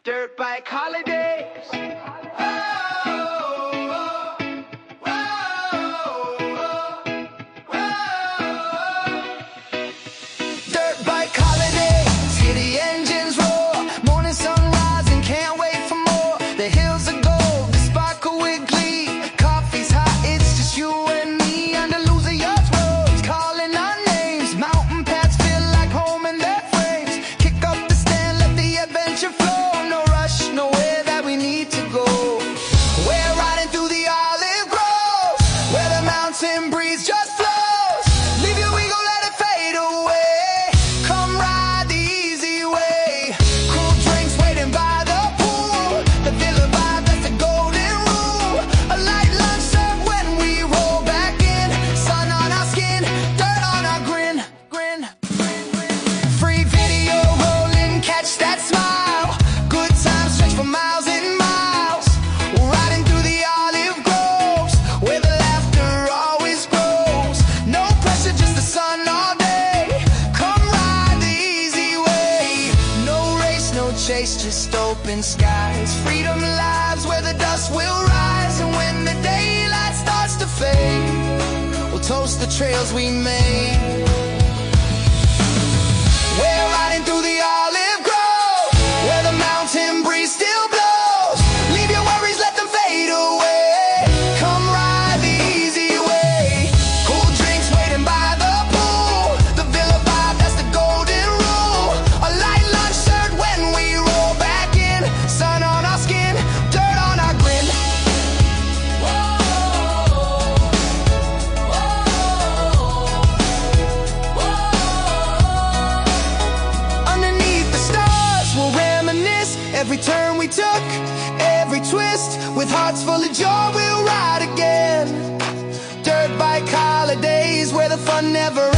Dirt bike holidays. Dirt bike holidays. Hear the engines roar. Morning sunrise and can't wait for more. The hills are gold, they sparkle with glee. Coffee's hot, it's just you and me. Under loser yachts roads, calling our names. Mountain paths feel like home in their frames. Kick up the stand, let the adventure flow. No rush, nowhere that we need to go. We're riding through the olive groves, where the mountain breeze just flows. Leave your ego, let it fade away. Come ride the easy way. Cool drinks waiting by the pool. The villa vibe, that's the golden rule. A light lunch served when we roll back in. Sun on our skin, dirt on our grin. Free video rolling, catch that smile. Good times stretch for miles and miles. We're riding through the olive groves, where the laughter always grows. No pressure, just the sun all day. Come ride the easy way. No race, no chase, just open skies. Freedom lives where the dust will rise. And when the daylight starts to fade, we'll toast the trails we made. We're riding through the olive grove, where the mountain breeze still blows. Leave your worries, let them fade away. Come ride the easy way. Cool drinks waiting by the pool. The villa vibe, that's the golden rule. A light lunch served when we roll back in. Sun on our skin, dirt on our grin. Underneath the stars, we'll reminisce. Every turn we took, every twist. With hearts full of joy, we'll ride again. Dirt bike holidays, where the fun never